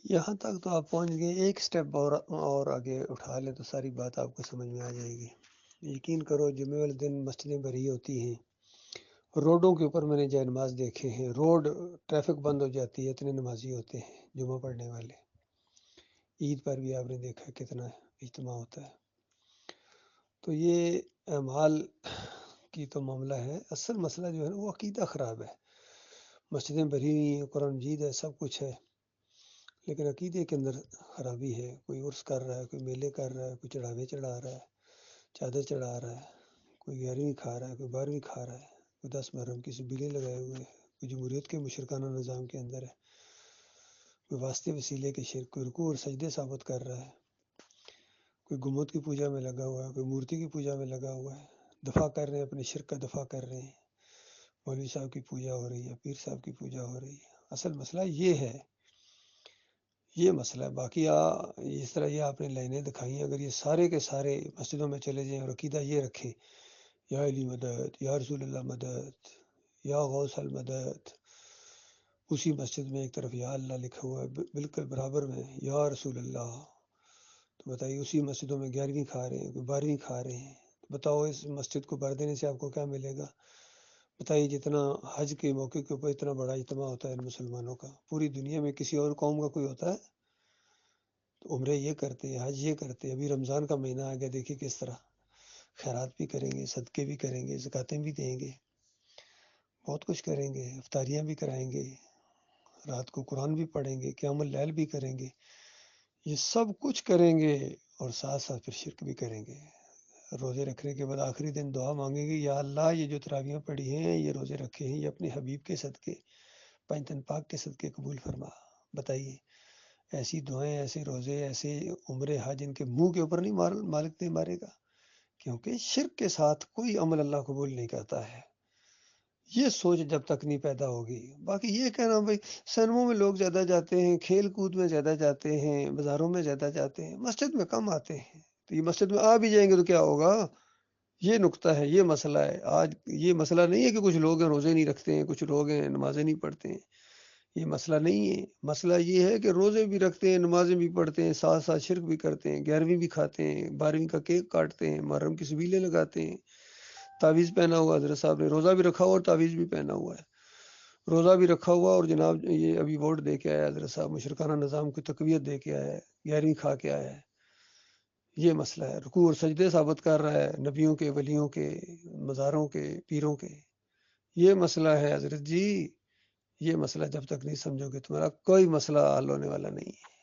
یہاں تک تو آپ پہنچ گئے، ایک سٹیپ اور آگے اٹھا لیں تو ساری بات آپ کو سمجھ میں آ جائے گی۔ یقین کرو جمعے والے دن مسجدیں بھری ہوتی ہیں، روڈوں کے اوپر میں نے جائے نماز دیکھے ہیں، روڈ ٹریفک بند ہو جاتی ہے، اتنے نمازی ہوتے ہیں جمعہ پڑھنے والے۔ عید پر بھی آپ نے دیکھا کتنا اجتماع ہوتا ہے۔ تو یہ اعمال کی تو معاملہ ہے، اصل مسئلہ جو ہے نا وہ عقیدہ خراب ہے۔ مسجدیں بھری ہوئی ہیں، قرآن مجید ہے، سب کچھ ہے، لیکن عقیدے کے اندر خرابی ہے۔ کوئی عرس کر رہا ہے، کوئی میلے کر رہا ہے، کوئی چڑھاوے چڑھا رہا ہے، چادر چڑھا رہا ہے، کوئی 11ویں کھا رہا ہے، کوئی 12ویں کھا رہا ہے، کوئی 10 محرم کی سبیلے لگائے ہوئے ہیں، کوئی جمہوریت کے مشرکانہ نظام کے اندر ہے، کوئی واسطے وسیلے کے شرک، کوئی رکوع اور سجدے ثابت کر رہا ہے، کوئی گمبد کی پوجا میں لگا ہوا ہے، کوئی مورتی کی پوجا میں لگا ہوا ہے، دفاع کر رہے ہیں، اپنے شرک کا دفاع کر رہے ہیں۔ مولوی صاحب کی پوجا ہو رہی ہے، پیر صاحب کی پوجا ہو رہی ہے۔ اصل مسئلہ یہ ہے، یہ مسئلہ ہے۔ باقی اس طرح یہ آپ نے لائنیں دکھائی ہیں، اگر یہ سارے کے سارے مسجدوں میں چلے جائیں اور عقیدہ یہ رکھیں، یا علی مدد، یا رسول اللہ مدد، یا غوث المدد، اسی مسجد میں ایک طرف یا اللہ لکھا ہوا ہے، بالکل برابر میں یا رسول اللہ، تو بتائیے اسی مسجدوں میں 11ویں کھا رہے ہیں، کوئی 12ویں کھا رہے ہیں، بتاؤ اس مسجد کو بھر دینے سے آپ کو کیا ملے گا؟ بتائیے جتنا حج کے موقع کے اوپر اتنا بڑا اجتماع ہوتا ہے ان مسلمانوں کا، پوری دنیا میں کسی اور قوم کا کوئی ہوتا ہے؟ تو عمرے یہ کرتے ہیں، حج یہ کرتے ہیں۔ ابھی رمضان کا مہینہ آ گیا، دیکھیے کس طرح خیرات بھی کریں گے، صدقے بھی کریں گے، زکاتیں بھی دیں گے، بہت کچھ کریں گے، افطاریاں بھی کرائیں گے، رات کو قرآن بھی پڑھیں گے، قیام اللیل بھی کریں گے، یہ سب کچھ کریں گے، اور ساتھ ساتھ پھر شرک بھی کریں گے۔ روزے رکھنے کے بعد آخری دن دعا مانگیں گے، یا اللہ یہ جو تراویحیں پڑھی ہیں، یہ روزے رکھے ہیں، یہ اپنے حبیب کے صدقے، پنجتن پاک کے صدقے قبول فرما۔ بتائیے ایسی دعائیں، ایسے روزے، ایسے عمرے حج ان کے منہ کے اوپر نہیں مالک نہیں مارے گا؟ کیونکہ شرک کے ساتھ کوئی عمل اللہ قبول نہیں کرتا ہے۔ یہ سوچ جب تک نہیں پیدا ہوگی، باقی یہ کہنا بھائی سنموں میں لوگ زیادہ جاتے ہیں، کھیل کود میں زیادہ جاتے ہیں، بازاروں میں زیادہ جاتے ہیں، مسجد میں کم آتے ہیں، تو یہ مسجد میں آ بھی جائیں گے تو کیا ہوگا؟ یہ نقطہ ہے، یہ مسئلہ ہے آج۔ یہ مسئلہ نہیں ہے کہ کچھ لوگ ہیں روزے نہیں رکھتے ہیں، کچھ لوگ ہیں نمازیں نہیں پڑھتے ہیں، یہ مسئلہ نہیں ہے۔ مسئلہ یہ ہے کہ روزے بھی رکھتے ہیں، نمازیں بھی پڑھتے ہیں، ساتھ ساتھ شرک بھی کرتے ہیں، 11ویں بھی کھاتے ہیں، 12ویں کا کیک کاٹتے ہیں، محرم کی سبیلے لگاتے ہیں، تعویذ پہنا ہوا، حضرت صاحب نے روزہ بھی رکھا ہوا اور تعویذ بھی پہنا ہوا ہے، روزہ بھی رکھا ہوا اور جناب یہ ابھی ووٹ دے کے آیا حضرت صاحب، مشرکانہ نظام کی تقویت دے کے آیا ہے، 11ویں کھا کے آیا ہے۔ یہ مسئلہ ہے، رکوع اور سجدے ثابت کر رہا ہے نبیوں کے، ولیوں کے، مزاروں کے، پیروں کے۔ یہ مسئلہ ہے حضرت جی، یہ مسئلہ جب تک نہیں سمجھو گے تمہارا کوئی مسئلہ حل ہونے والا نہیں ہے۔